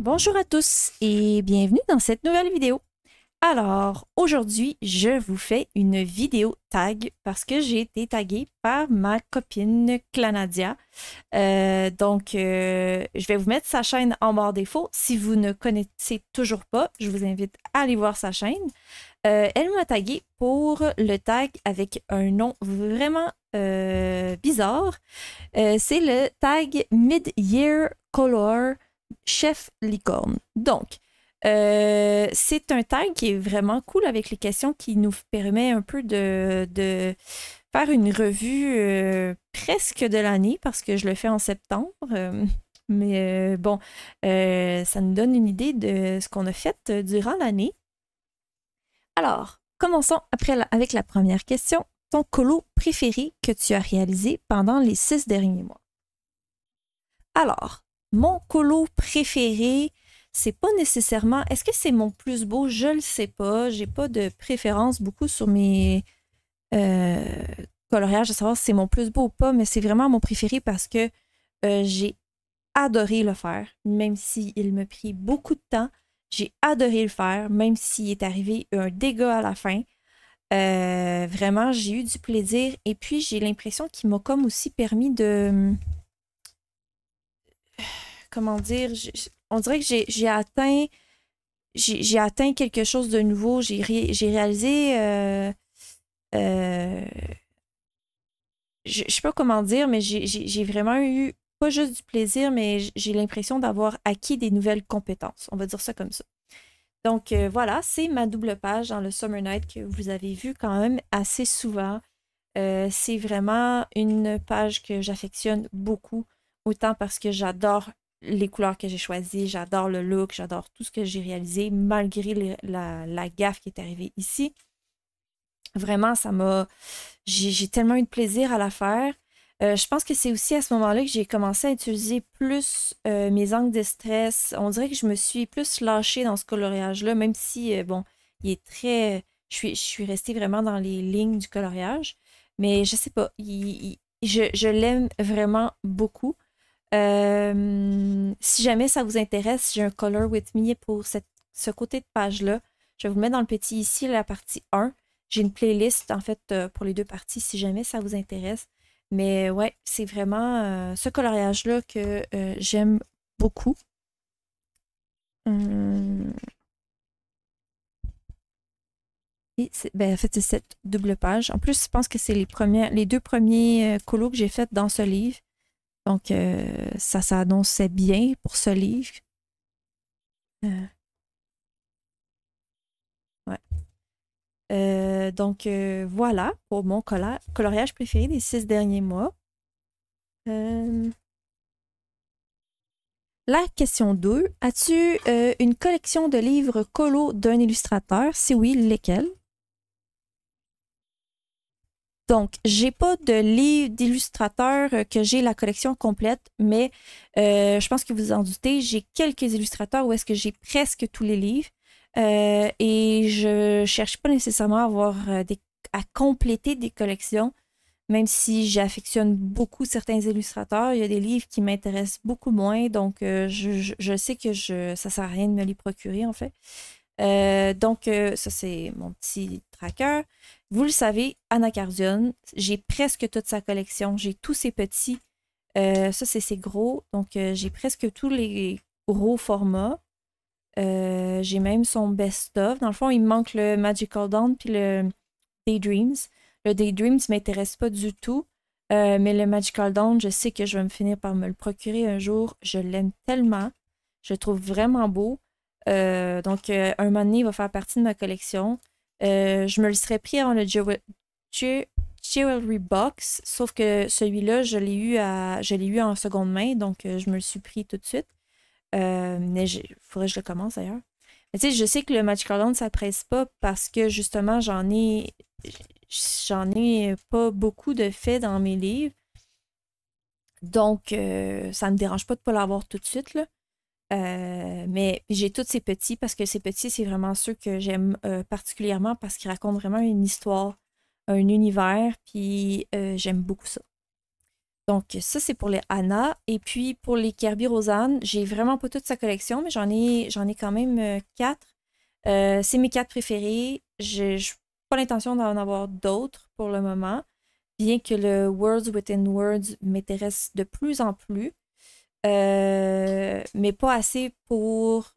Bonjour à tous et bienvenue dans cette nouvelle vidéo. Alors, aujourd'hui, je vous fais une vidéo tag parce que j'ai été taguée par ma copine Clanadia. Je vais vous mettre sa chaîne en barre défaut. Si vous ne connaissez toujours pas, je vous invite à aller voir sa chaîne. Elle m'a tagué pour le tag avec un nom vraiment bizarre. C'est le tag Mid-Year Color Chef Licorne. Donc, c'est un tag qui est vraiment cool avec les questions qui nous permet un peu de faire une revue presque de l'année parce que je le fais en septembre. Ça nous donne une idée de ce qu'on a fait durant l'année. Alors, commençons avec la première question. Ton colo préféré que tu as réalisé pendant les 6 derniers mois? Alors, mon colo préféré, c'est pas nécessairement... Est-ce que c'est mon plus beau? Je le sais pas. J'ai pas de préférence beaucoup sur mes coloriages, de savoir si c'est mon plus beau ou pas, mais c'est vraiment mon préféré parce que j'ai adoré le faire, même s'il me prit beaucoup de temps. J'ai adoré le faire, même s'il est arrivé un dégât à la fin. Vraiment, j'ai eu du plaisir et puis j'ai l'impression qu'il m'a comme aussi permis de... Comment dire? On dirait que j'ai atteint quelque chose de nouveau. J'ai réalisé... je sais pas comment dire, mais j'ai vraiment eu pas juste du plaisir, mais j'ai l'impression d'avoir acquis des nouvelles compétences. On va dire ça comme ça. Donc voilà, c'est ma double page dans le Summer Night que vous avez vu quand même assez souvent. C'est vraiment une page que j'affectionne beaucoup, autant parce que j'adore les couleurs que j'ai choisies, j'adore le look, j'adore tout ce que j'ai réalisé, malgré la gaffe qui est arrivée ici. Vraiment, j'ai tellement eu de plaisir à la faire. Je pense que c'est aussi à ce moment-là que j'ai commencé à utiliser plus mes angles de stress. On dirait que je me suis plus lâchée dans ce coloriage-là, même si, bon, il est très... je suis restée vraiment dans les lignes du coloriage. Mais je sais pas, je l'aime vraiment beaucoup. Si jamais ça vous intéresse, j'ai un Color With Me pour ce côté de page-là. Je vais vous le mettre dans le petit ici, la partie 1. J'ai une playlist, en fait, pour les deux parties, si jamais ça vous intéresse. Mais ouais, c'est vraiment ce coloriage-là que j'aime beaucoup. En fait, c'est cette double page. En plus, je pense que c'est les deux premiers colos que j'ai faits dans ce livre. Donc, ça s'annonçait bien pour ce livre. Ouais. Voilà pour mon coloriage préféré des 6 derniers mois. La question 2. As-tu une collection de livres colo d'un illustrateur? Si oui, lesquels? Donc, j'ai pas de livre d'illustrateur que j'ai la collection complète, mais je pense que vous en doutez, j'ai quelques illustrateurs où est-ce que j'ai presque tous les livres. Et je cherche pas nécessairement à à compléter des collections, même si j'affectionne beaucoup certains illustrateurs. Il y a des livres qui m'intéressent beaucoup moins, donc je sais que ça sert à rien de me les procurer, en fait. Ça, c'est mon petit tracker. Vous le savez, Anacardion, j'ai presque toute sa collection. J'ai tous ses petits. Ça, c'est ses gros. Donc, j'ai presque tous les gros formats. J'ai même son best-of. Dans le fond, il me manque le Magical Dawn puis le Daydreams. Le Daydreams ne m'intéresse pas du tout. Mais le Magical Dawn, je sais que je vais me finir par me le procurer un jour. Je l'aime tellement. Je le trouve vraiment beau. Un moment donné, il va faire partie de ma collection. Je me le serais pris en le Jewelry Box, sauf que celui-là, je l'ai eu en seconde main, donc je me le suis pris tout de suite. Mais il faudrait que je le commence d'ailleurs. Mais tu sais, je sais que le Magical Dawn, ça presse pas parce que justement, j'en ai pas beaucoup de faits dans mes livres. Donc, ça me dérange pas de pas l'avoir tout de suite, là. Mais j'ai tous ces petits parce que ces petits, c'est vraiment ceux que j'aime particulièrement parce qu'ils racontent vraiment une histoire, un univers, puis j'aime beaucoup ça. Donc, ça, c'est pour les Anna. Et puis, pour les Kirby Rosanne, j'ai vraiment pas toute sa collection, mais j'en ai quand même 4. C'est mes 4 préférés. Je n'ai pas l'intention d'en avoir d'autres pour le moment, bien que le Words Within Words m'intéresse de plus en plus, mais pas assez pour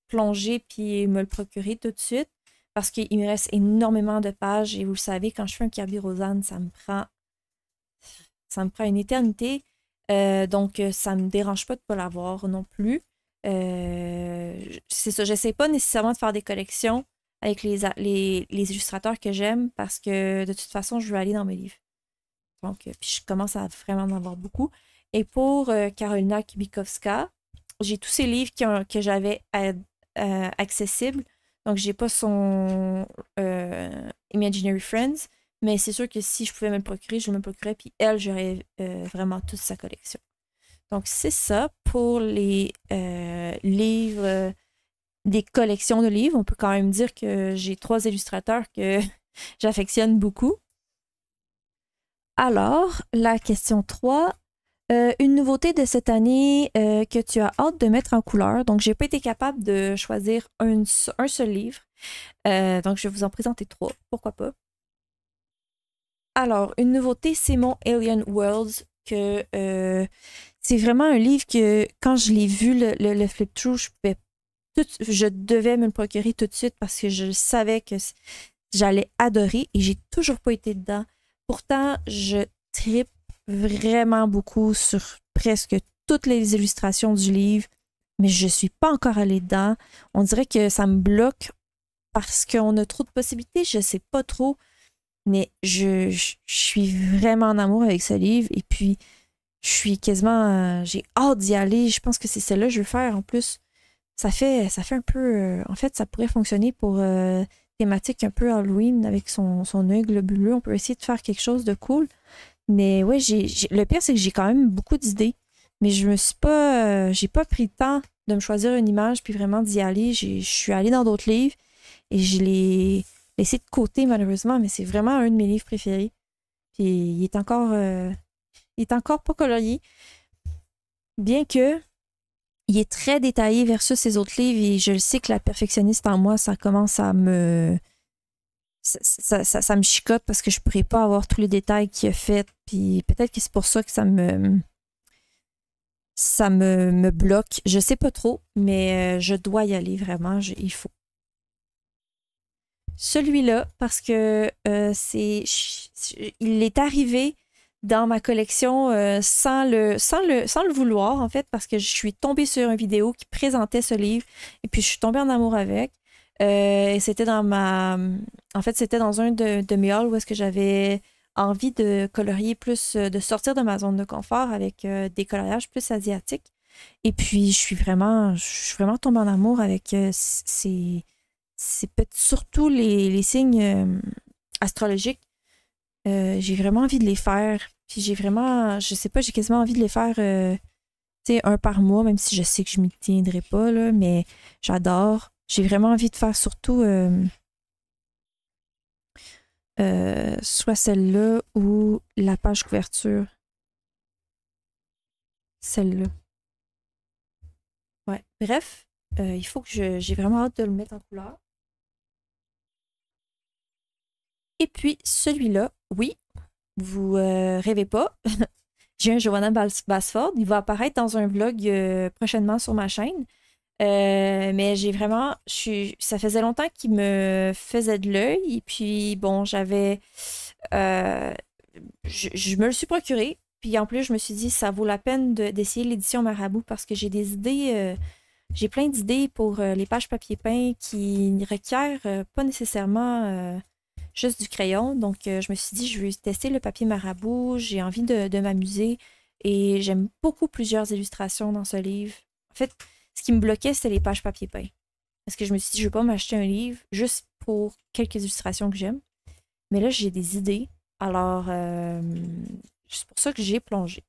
plonger puis me le procurer tout de suite, parce qu'il me reste énormément de pages et vous le savez, quand je fais un Kirby Rosanne, ça me prend une éternité. Donc, ça me dérange pas de ne pas l'avoir non plus. C'est ça, j'essaie pas nécessairement de faire des collections avec les illustrateurs que j'aime parce que de toute façon, je veux aller dans mes livres. Donc, puis je commence à vraiment en avoir beaucoup. Et pour Karolina Kubikowska, j'ai tous ces livres que j'avais accessibles. Donc, j'ai pas son Imaginary Friends, mais c'est sûr que si je pouvais me le procurer, je me le procurais. Puis elle, j'aurais vraiment toute sa collection. Donc, c'est ça pour les livres, des collections de livres. On peut quand même dire que j'ai 3 illustrateurs que j'affectionne beaucoup. Alors, la question 3. Une nouveauté de cette année que tu as hâte de mettre en couleur. Donc, j'ai pas été capable de choisir un seul livre. Donc, je vais vous en présenter 3. Pourquoi pas? Alors, une nouveauté, c'est mon Alien Worlds, que c'est vraiment un livre que, quand je l'ai vu, le flip-through, je devais me le procurer tout de suite parce que je savais que j'allais adorer et j'ai toujours pas été dedans. Pourtant, je tripe vraiment beaucoup sur presque toutes les illustrations du livre, mais je suis pas encore allée dedans. On dirait que ça me bloque parce qu'on a trop de possibilités, je sais pas trop. Mais je suis vraiment en amour avec ce livre. Et puis, je suis quasiment... j'ai hâte d'y aller. Je pense que c'est celle-là que je veux faire. En plus, ça fait un peu... en fait, ça pourrait fonctionner pour thématique un peu Halloween avec son œil globuleux. On peut essayer de faire quelque chose de cool. Mais ouais, le pire, c'est que j'ai quand même beaucoup d'idées. Mais je me suis pas... j'ai pas pris le temps de me choisir une image puis vraiment d'y aller. Je suis allée dans d'autres livres et je l'ai laissé de côté malheureusement, mais c'est vraiment un de mes livres préférés. Puis il est encore pas colorié, bien que il est très détaillé versus ses autres livres et je le sais que la perfectionniste en moi, ça commence à me... Ça me chicote parce que je pourrais pas avoir tous les détails qu'il a fait. Puis peut-être que c'est pour ça que ça me bloque. Je sais pas trop, mais je dois y aller vraiment. Il faut. Celui-là, parce que il est arrivé dans ma collection sans le vouloir, en fait, parce que je suis tombée sur une vidéo qui présentait ce livre et puis je suis tombée en amour avec. Et c'était en fait, c'était dans un de mes hauls où est-ce que j'avais envie de colorier plus, de sortir de ma zone de confort avec des coloriages plus asiatiques. Et puis, je suis vraiment tombée en amour avec surtout les signes astrologiques. J'ai vraiment envie de les faire. Puis j'ai vraiment, je sais pas, j'ai quasiment envie de les faire, tu sais, un par mois, même si je sais que je m'y tiendrai pas, là, mais j'adore. J'ai vraiment envie de faire surtout soit celle-là ou la page couverture. Celle-là. Ouais. Bref, il faut que j'ai vraiment hâte de le mettre en couleur. Et puis, celui-là, oui, vous rêvez pas. J'ai un Joanna Basford. Il va apparaître dans un vlog prochainement sur ma chaîne. Mais j'ai vraiment... ça faisait longtemps qu'il me faisait de l'œil. Et puis, bon, euh, je me le suis procuré. Puis en plus, je me suis dit, ça vaut la peine d'essayer l'édition Marabout parce que j'ai des idées... j'ai plein d'idées pour les pages papier peint qui requièrent pas nécessairement juste du crayon. Donc, je me suis dit, je vais tester le papier Marabout. J'ai envie de m'amuser. Et j'aime beaucoup plusieurs illustrations dans ce livre. En fait, ce qui me bloquait, c'était les pages papier peint. Parce que je me suis dit, je ne vais pas m'acheter un livre juste pour quelques illustrations que j'aime. Mais là, j'ai des idées. Alors, c'est pour ça que j'ai plongé.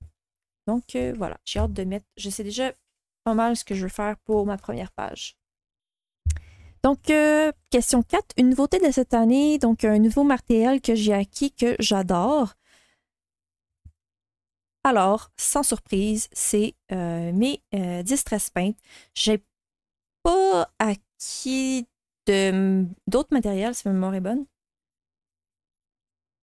Donc, voilà, j'ai hâte de mettre... Je sais déjà pas mal ce que je veux faire pour ma première page. Donc, question 4. Une nouveauté de cette année. Donc, un nouveau matériel que j'ai acquis que j'adore. Alors, sans surprise, c'est mes Distress Paint. J'ai pas acquis d'autres matériels, si ma mémoire est bonne.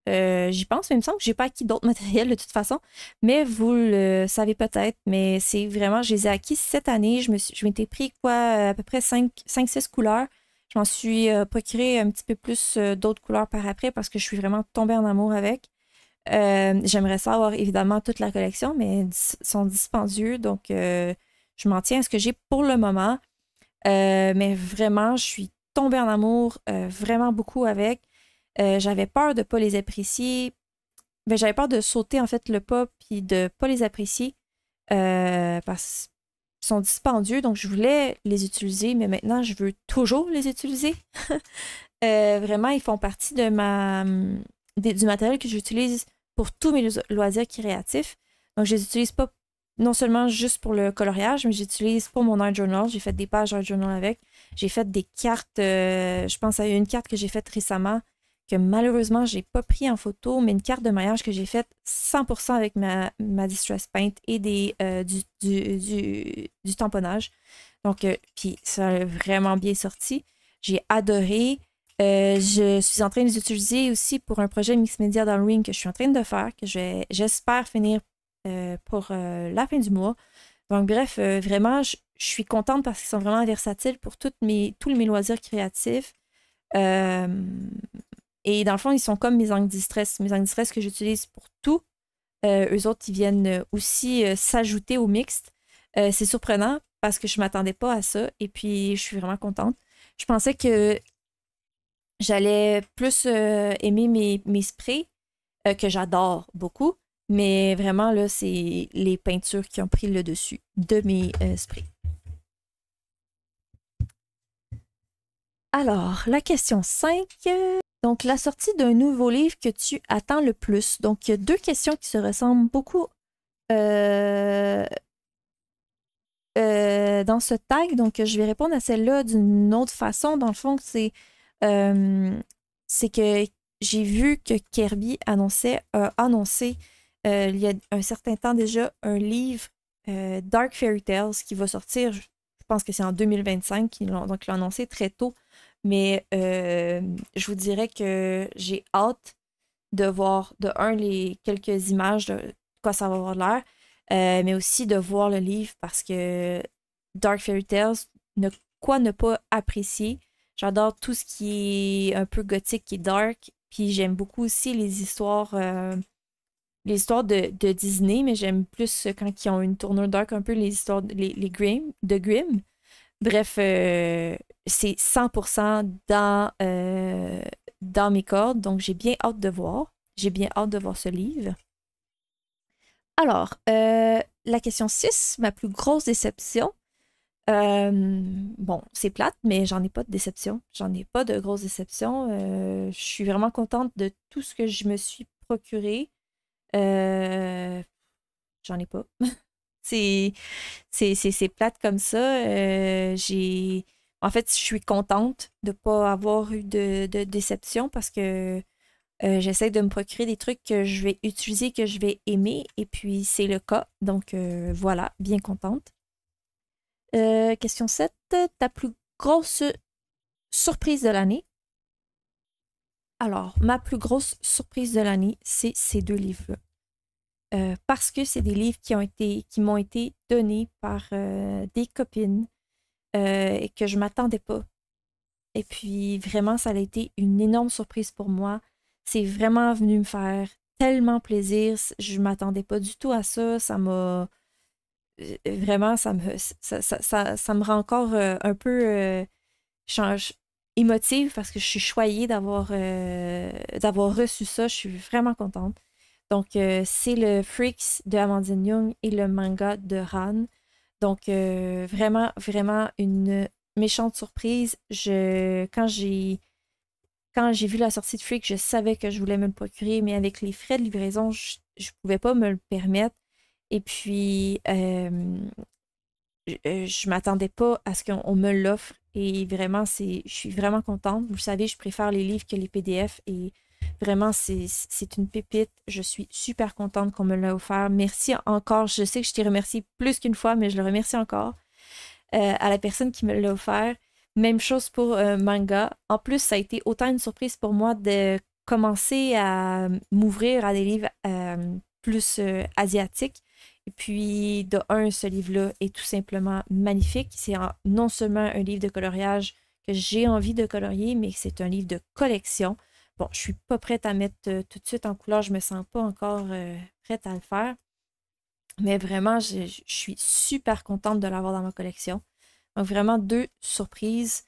J'y pense, mais il me semble que j'ai pas acquis d'autres matériels de toute façon. Mais vous le savez peut-être, mais c'est vraiment, je les ai acquis cette année. Je m'étais pris quoi, à peu près 5-6 couleurs. Je m'en suis procuré un petit peu plus d'autres couleurs par après parce que je suis vraiment tombée en amour avec. J'aimerais ça avoir évidemment toute la collection, mais ils sont dispendieux, donc je m'en tiens à ce que j'ai pour le moment. Mais vraiment, je suis tombée en amour vraiment beaucoup avec. J'avais peur de ne pas les apprécier. Ben, j'avais peur de sauter en fait le pas puis de ne pas les apprécier parce qu'ils sont dispendieux, donc je voulais les utiliser, mais maintenant je veux toujours les utiliser. Vraiment, ils font partie de du matériel que j'utilise pour tous mes loisirs créatifs. Donc, je les utilise pas non seulement juste pour le coloriage, mais j'utilise pour mon art journal. J'ai fait des pages art journal avec. J'ai fait des cartes. Je pense à une carte que j'ai faite récemment que malheureusement, j'ai pas pris en photo, mais une carte de mariage que j'ai faite 100% avec ma Distress Paint et du tamponnage. Donc, puis ça a vraiment bien sorti. J'ai adoré. Je suis en train de les utiliser aussi pour un projet Mix Media d'Halloween que je suis en train de faire, que j'espère finir pour la fin du mois. Donc, bref, vraiment, je suis contente parce qu'ils sont vraiment versatiles pour tous mes loisirs créatifs. Euh, et dans le fond, ils sont comme mes angles distress. Mes angles distress que j'utilise pour tout. Eux autres, ils viennent aussi s'ajouter au mixte. C'est surprenant parce que je ne m'attendais pas à ça. Et puis, je suis vraiment contente. Je pensais que j'allais plus aimer mes sprays, que j'adore beaucoup. Mais vraiment, là, c'est les peintures qui ont pris le dessus de mes sprays. Alors, la question 5. Donc, la sortie d'un nouveau livre que tu attends le plus. Donc, il y a deux questions qui se ressemblent beaucoup euh, dans ce tag. Donc, je vais répondre à celle-là d'une autre façon. Dans le fond, euh, c'est que j'ai vu que Kirby a annoncé il y a un certain temps déjà un livre Dark Fairy Tales qui va sortir, je pense que c'est en 2025, donc ils l'ont annoncé très tôt. Mais je vous dirais que j'ai hâte de voir, de un, les quelques images de quoi ça va avoir l'air, mais aussi de voir le livre parce que Dark Fairy Tales, quoi ne pas apprécier. J'adore tout ce qui est un peu gothique et dark, puis j'aime beaucoup aussi les histoires de Disney, mais j'aime plus quand ils ont une tournure dark, un peu les histoires les Grimm, de Grimm. Bref, c'est 100% dans mes cordes, donc j'ai bien hâte de voir. J'ai bien hâte de voir ce livre. Alors, la question 6, ma plus grosse déception. Bon, c'est plate, mais j'en ai pas de déception. J'en ai pas de grosse déception. Je suis vraiment contente de tout ce que je me suis procuré. Euh, J'en ai pas. C'est plate comme ça. En fait, je suis contente de ne pas avoir eu de déception parce que j'essaie de me procurer des trucs que je vais utiliser, que je vais aimer, et puis c'est le cas. Donc voilà, bien contente. Question 7. Ta plus grosse surprise de l'année? Alors, ma plus grosse surprise de l'année, c'est ces deux livres-là. Parce que c'est des livres qui m'ont été donnés par des copines et que je ne m'attendais pas. Et puis vraiment, ça a été une énorme surprise pour moi. C'est vraiment venu me faire tellement plaisir. Je ne m'attendais pas du tout à ça. Ça m'a vraiment, ça me rend encore un peu émotive parce que je suis choyée d'avoir reçu ça. Je suis vraiment contente. Donc, c'est le Freaks de Amandine Young et le manga de Han. Donc, vraiment, vraiment une méchante surprise. Quand j'ai vu la sortie de Freaks, je savais que je voulais me le procurer, mais avec les frais de livraison, je ne pouvais pas me le permettre. Et puis, je m'attendais pas à ce qu'on me l'offre. Et vraiment, je suis vraiment contente. Vous savez, je préfère les livres que les PDF. Et Vraiment, c'est une pépite. Je suis super contente qu'on me l'a offert. Merci encore. Je sais que je t'ai remercié plus qu'une fois, mais je le remercie encore à la personne qui me l'a offert. Même chose pour manga. En plus, ça a été autant une surprise pour moi de commencer à m'ouvrir à des livres plus asiatiques. Et puis, de un, ce livre-là est tout simplement magnifique. C'est non seulement un livre de coloriage que j'ai envie de colorier, mais c'est un livre de collection. Bon, je suis pas prête à mettre tout de suite en couleur, je me sens pas encore prête à le faire. Mais vraiment, je suis super contente de l'avoir dans ma collection. Donc, vraiment, deux surprises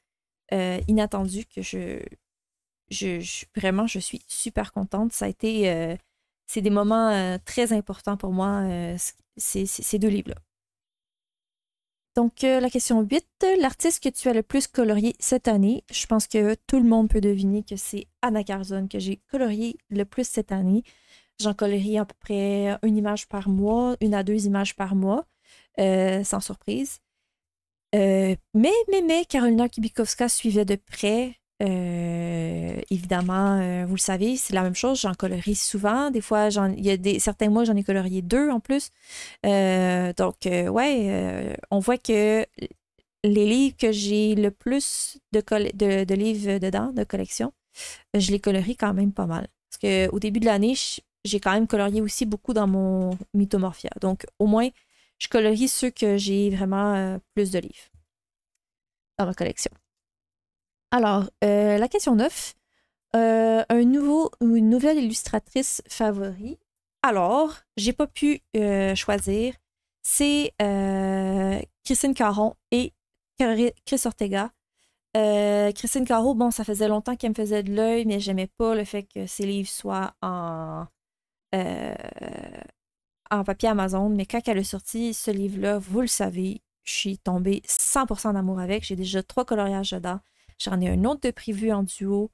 inattendues que vraiment, je suis super contente. Ça a été, c'est des moments très importants pour moi, ces deux livres-là. Donc, la question 8, l'artiste que tu as le plus colorié cette année. Je pense que tout le monde peut deviner que c'est Anna Carzon que j'ai colorié le plus cette année. J'en colorie à peu près une image par mois, une à deux images par mois, sans surprise. Mais Karolina Kibikowska suivait de près. Évidemment, vous le savez, c'est la même chose. J'en colorie souvent. Des fois, il y a certains mois, j'en ai colorié deux en plus. Ouais, on voit que les livres que j'ai le plus de livres dedans, de collection, je les colorie quand même pas mal. Parce qu'au début de l'année, j'ai quand même colorié aussi beaucoup dans mon Mythomorphia. Donc, au moins, je colorie ceux que j'ai vraiment plus de livres dans ma collection. Alors, la question 9. Un nouveau ou une nouvelle illustratrice favori. Alors, j'ai pas pu choisir. C'est Christine Caron et Chris Ortega. Christine Caro, bon, ça faisait longtemps qu'elle me faisait de l'œil, mais j'aimais pas le fait que ses livres soient euh, en papier Amazon. Mais quand elle a sorti ce livre-là, vous le savez, je suis tombée 100% d'amour avec. J'ai déjà 3 coloriages dedans. J'en ai un autre de prévu en duo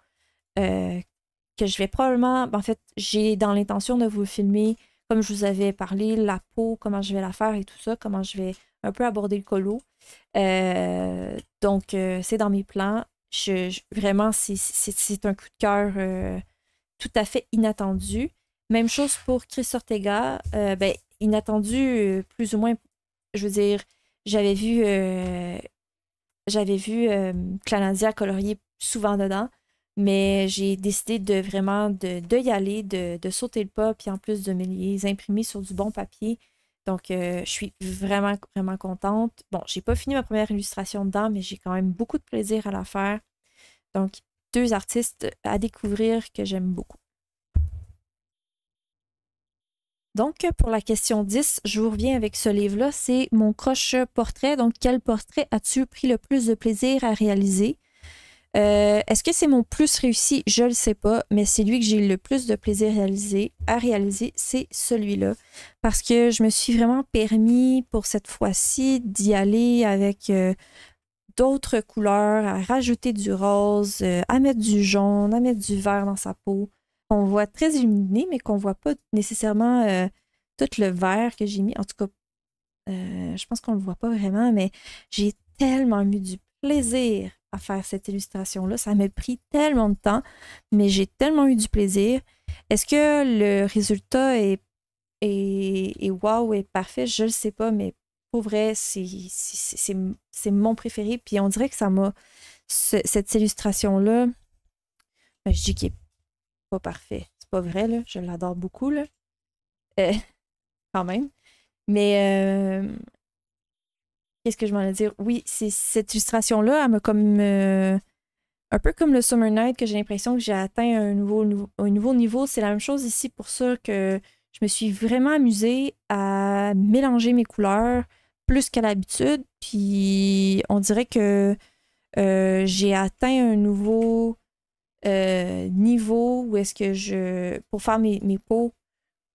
euh, que je vais probablement... En fait, j'ai dans l'intention de vous filmer, comme je vous avais parlé, la peau, comment je vais la faire et tout ça, comment je vais un peu aborder le colo. Donc, c'est dans mes plans. Vraiment, c'est un coup de cœur tout à fait inattendu. Même chose pour Chris Ortega. Ben, inattendu, plus ou moins, je veux dire, j'avais vu, Clanadia colorier souvent dedans, mais j'ai décidé de vraiment de y aller, de sauter le pas, puis en plus de me les imprimer sur du bon papier. Donc, je suis vraiment, vraiment contente. Bon, j'ai pas fini ma première illustration dedans, mais j'ai quand même beaucoup de plaisir à la faire. Donc, deux artistes à découvrir que j'aime beaucoup. Donc, pour la question 10, je vous reviens avec ce livre-là. C'est Mon croche portrait. Donc, quel portrait as-tu pris le plus de plaisir à réaliser? Est-ce que c'est mon plus réussi? Je ne le sais pas, mais c'est lui que j'ai eu le plus de plaisir à réaliser, c'est celui-là. Parce que je me suis vraiment permis pour cette fois-ci d'y aller avec d'autres couleurs, à rajouter du rose, à mettre du jaune, à mettre du vert dans sa peau. On voit très illuminé, mais qu'on ne voit pas nécessairement tout le vert que j'ai mis. En tout cas, je pense qu'on ne le voit pas vraiment, mais j'ai tellement eu du plaisir à faire cette illustration-là. Ça m'a pris tellement de temps, mais j'ai tellement eu du plaisir. Est-ce que le résultat est wow, est parfait? Je ne le sais pas, mais pour vrai, c'est mon préféré. Puis on dirait que ça m'a... Cette illustration-là, ben, je dis qu'il n'est pas parfait. C'est pas vrai, là. Je l'adore beaucoup, là. Euh, quand même. Mais qu'est-ce que je m'en ai dire? Oui, c'est cette illustration-là, elle m'a comme un peu comme le Summer Night, que j'ai l'impression que j'ai atteint un nouveau niveau. C'est la même chose ici pour ça que je me suis vraiment amusée à mélanger mes couleurs plus qu'à l'habitude. Puis on dirait que j'ai atteint un nouveau niveau où est-ce que pour faire mes peaux,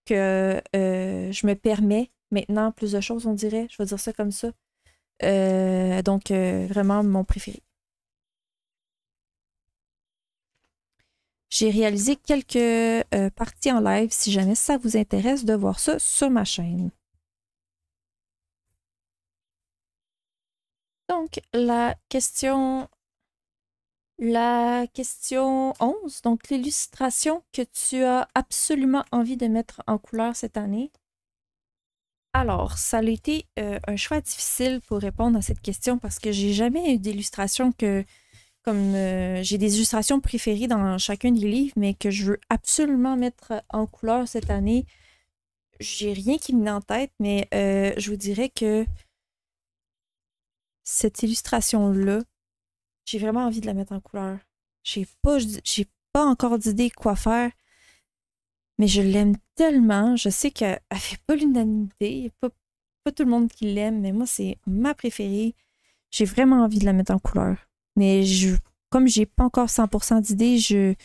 que je me permets maintenant plus de choses, on dirait. Je vais dire ça comme ça. Donc, vraiment mon préféré. J'ai réalisé quelques parties en live si jamais ça vous intéresse de voir ça sur ma chaîne. Donc, la question La question 11, donc l'illustration que tu as absolument envie de mettre en couleur cette année. Alors, ça a été un choix difficile pour répondre à cette question parce que j'ai jamais eu d'illustration que, comme j'ai des illustrations préférées dans chacun des livres, mais que je veux absolument mettre en couleur cette année. J'ai rien qui me vient en tête, mais je vous dirais que cette illustration-là, j'ai vraiment envie de la mettre en couleur. J'ai pas encore d'idée quoi faire, mais je l'aime tellement. Je sais qu'elle fait pas l'unanimité. Il n'y a pas tout le monde qui l'aime, mais moi, c'est ma préférée. J'ai vraiment envie de la mettre en couleur. Mais comme j'ai pas encore 100% d'idées, je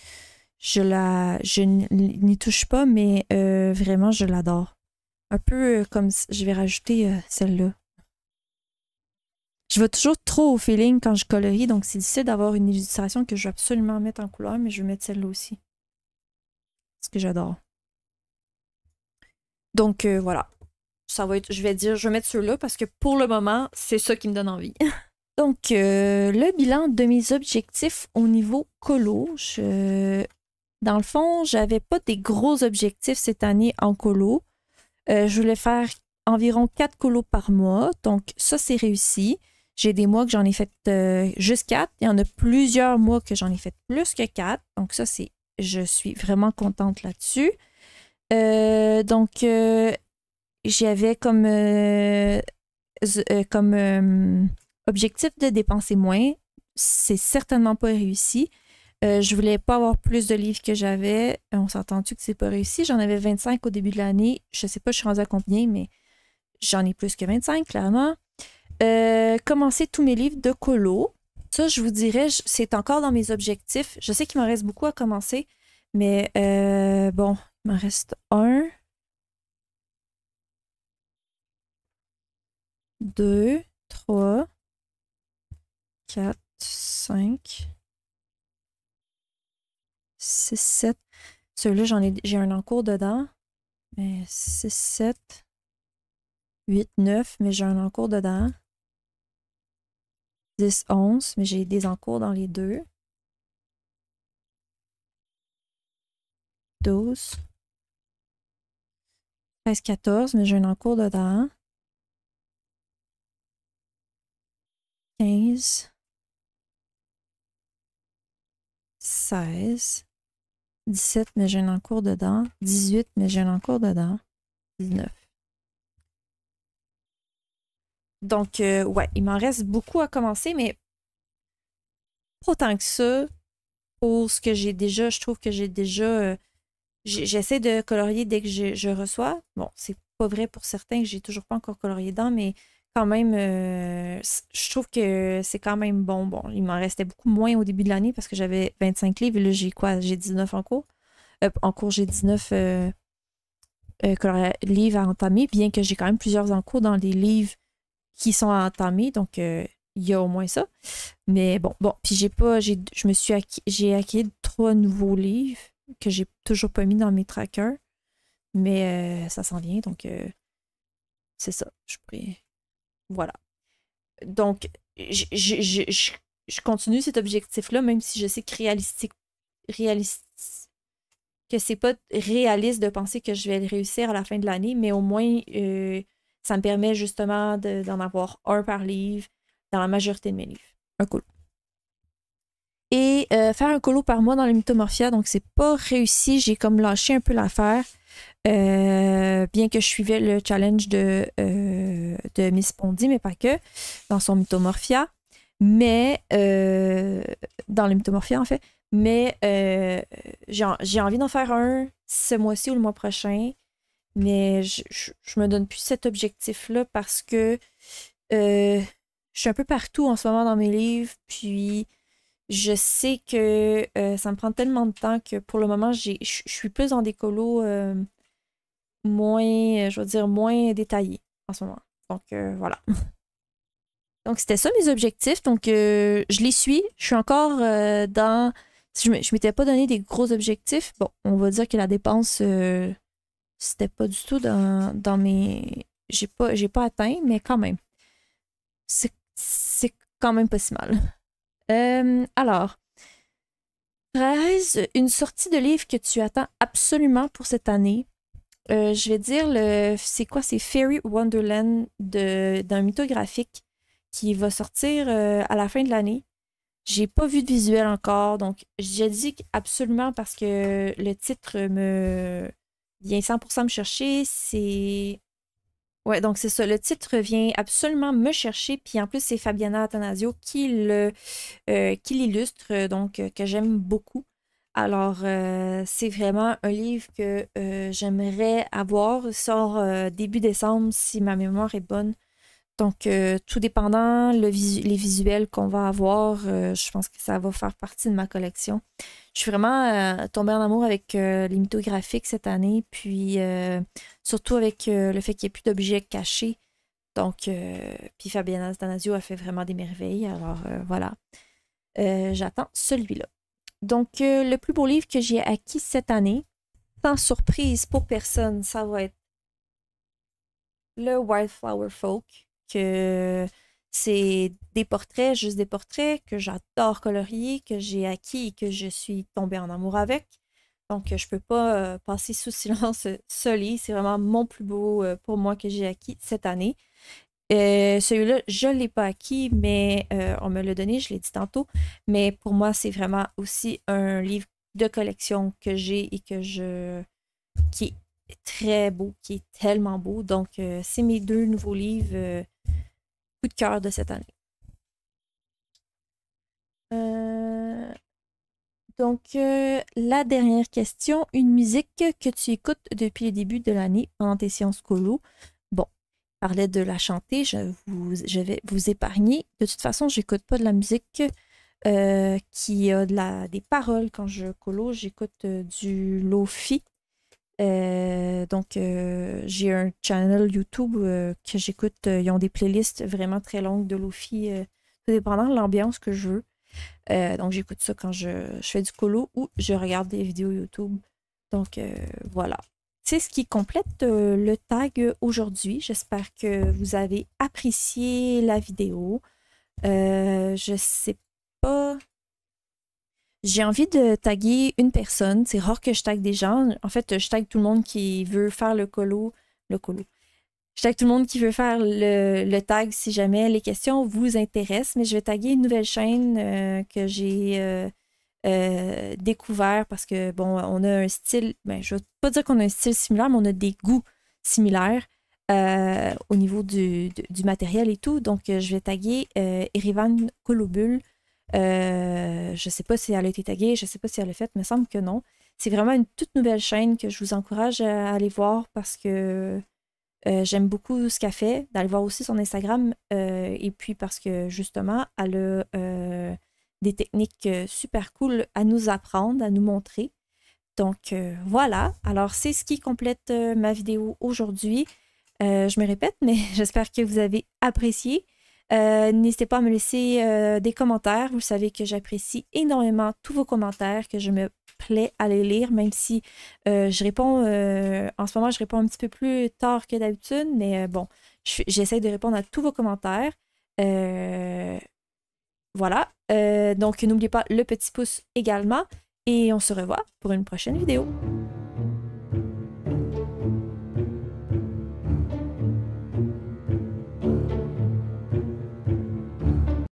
n'y touche pas, mais vraiment, je l'adore. Un peu comme je vais rajouter celle-là. Je vais toujours trop au feeling quand je colorie, donc c'est difficile d'avoir une illustration que je veux absolument mettre en couleur, mais je vais mettre celle-là aussi. Ce que j'adore. Donc voilà. Ça va être, je vais mettre ceux-là parce que pour le moment, c'est ça qui me donne envie. Donc, le bilan de mes objectifs au niveau colo. Dans le fond, j'avais pas des gros objectifs cette année en colo. Je voulais faire environ 4 colos par mois. Donc, ça, c'est réussi. J'ai des mois que j'en ai fait juste 4. Il y en a plusieurs mois que j'en ai fait plus que 4. Donc, ça, je suis vraiment contente là-dessus. Donc, j'avais comme objectif de dépenser moins. C'est certainement pas réussi. Je voulais pas avoir plus de livres que j'avais. On s'entend-tu que c'est pas réussi? J'en avais 25 au début de l'année. Je sais pas, je suis rendue à combien, mais j'en ai plus que 25, clairement. Commencer tous mes livres de colo. Ça, je vous dirais, c'est encore dans mes objectifs. Je sais qu'il m'en reste beaucoup à commencer, mais bon, il m'en reste un, deux, trois, quatre, cinq, six, sept. Celui-là, j'ai un encours dedans. Mais 6, 7, 8, 9, mais j'ai un encours dedans. 10, 11, mais j'ai des encours dans les deux. 12, 13, 14, mais j'ai un encours dedans. 15, 16, 17, mais j'ai un encours dedans. 18, mais j'ai un encours dedans. 19. Donc, ouais, il m'en reste beaucoup à commencer, mais pas autant que ça. Pour ce que j'ai déjà, je trouve que j'ai déjà. J'essaie de colorier dès que je reçois. Bon, c'est pas vrai pour certains que j'ai toujours pas encore colorié dedans, mais quand même, je trouve que c'est quand même bon. Bon, il m'en restait beaucoup moins au début de l'année parce que j'avais 25 livres et là, j'ai quoi? J'ai 19 en cours. En cours, j'ai 19 livres à entamer, bien que j'ai quand même plusieurs en cours dans les livres qui sont à entamer. Donc, il y a au moins ça. Mais bon, puis j'ai acquis 3 nouveaux livres que j'ai toujours pas mis dans mes trackers, mais ça s'en vient, donc c'est ça. Voilà. Donc, je continue cet objectif-là, même si je sais que réaliste, que c'est pas réaliste de penser que je vais le réussir à la fin de l'année, mais au moins, ça me permet justement d'en avoir un par livre dans la majorité de mes livres. Un colo. Et faire un colo par mois dans le Mythomorphia, donc c'est pas réussi. J'ai comme lâché un peu l'affaire. Bien que je suivais le challenge de Miss Pondy, mais pas que, dans son Mythomorphia. Mais dans le Mythomorphia, en fait. Mais j'ai envie d'en faire un ce mois-ci ou le mois prochain. Mais je me donne plus cet objectif-là parce que je suis un peu partout en ce moment dans mes livres. Puis je sais que ça me prend tellement de temps que pour le moment, je suis plus dans des colos moins, je veux dire, moins détaillés en ce moment. Donc voilà. Donc c'était ça mes objectifs. Donc je les suis. Je suis encore dans. Si je m'étais pas donné des gros objectifs, bon, on va dire que la dépense, c'était pas du tout dans mes. J'ai pas atteint, mais quand même. C'est quand même pas si mal. Alors, 13, une sortie de livre que tu attends absolument pour cette année. Je vais dire c'est quoi? C'est Fairy Wonderland d'un mythographique qui va sortir à la fin de l'année. J'ai pas vu de visuel encore, donc j'ai dit absolument parce que le titre me vient 100% me chercher. C'est Ouais, donc c'est ça. Le titre vient absolument me chercher. Puis en plus, c'est Fabiana Attanasio qui l'illustre, donc que j'aime beaucoup. Alors, c'est vraiment un livre que j'aimerais avoir. Il sort début décembre si ma mémoire est bonne. Donc, tout dépendant les visuels qu'on va avoir, je pense que ça va faire partie de ma collection. Je suis vraiment tombée en amour avec les mythographiques cette année, puis surtout avec le fait qu'il n'y ait plus d'objets cachés. Donc, puis Fabiana Attanasio a fait vraiment des merveilles. Alors, voilà. J'attends celui-là. Donc, le plus beau livre que j'ai acquis cette année, sans surprise pour personne, ça va être le Wildflower Folk, que c'est des portraits, juste des portraits que j'adore colorier, que j'ai acquis et que je suis tombée en amour avec. Donc, je peux pas passer sous silence ce livre. C'est vraiment mon plus beau pour moi que j'ai acquis cette année. Celui-là, je ne l'ai pas acquis, mais on me l'a donné, je l'ai dit tantôt. Mais pour moi, c'est vraiment aussi un livre de collection que j'ai et qui est très beau, qui est tellement beau. Donc, c'est mes deux nouveaux livres coup de cœur de cette année. Euh, la dernière question, une musique que tu écoutes depuis le début de l'année pendant tes séances colo. Bon, je parlais de la chanter, je vais vous épargner. De toute façon, j'écoute pas de la musique qui a des paroles quand je colo. J'écoute du lo-fi. J'ai un channel YouTube que j'écoute. Ils ont des playlists vraiment très longues de lo-fi, tout dépendant de l'ambiance que je veux. Donc, j'écoute ça quand je fais du colo ou je regarde des vidéos YouTube. Donc, voilà. C'est ce qui complète le tag aujourd'hui. J'espère que vous avez apprécié la vidéo. Je sais pas. J'ai envie de taguer une personne. C'est rare que je tague des gens. En fait, je tague tout le monde qui veut faire le colo. Le colo. Je tague tout le monde qui veut faire le tag si jamais les questions vous intéressent. Mais je vais taguer une nouvelle chaîne que j'ai découvert parce que, bon, on a un style. Ben, je ne veux pas dire qu'on a un style similaire, mais on a des goûts similaires au niveau du matériel et tout. Donc, je vais taguer Erivan Kolobul. Je sais pas si elle a été taguée, je sais pas si elle l'a fait, il me semble que non. C'est vraiment une toute nouvelle chaîne que je vous encourage à aller voir parce que j'aime beaucoup ce qu'elle fait, d'aller voir aussi son Instagram et puis parce que justement, elle a des techniques super cool à nous apprendre, à nous montrer. Donc voilà, alors c'est ce qui complète ma vidéo aujourd'hui. Je me répète, mais j'espère que vous avez apprécié. N'hésitez pas à me laisser des commentaires. Vous savez que j'apprécie énormément tous vos commentaires, que je me plais à les lire, même si je réponds, en ce moment, je réponds un petit peu plus tard que d'habitude, mais bon, j'essaie de répondre à tous vos commentaires. Voilà. Donc, n'oubliez pas le petit pouce également, et on se revoit pour une prochaine vidéo.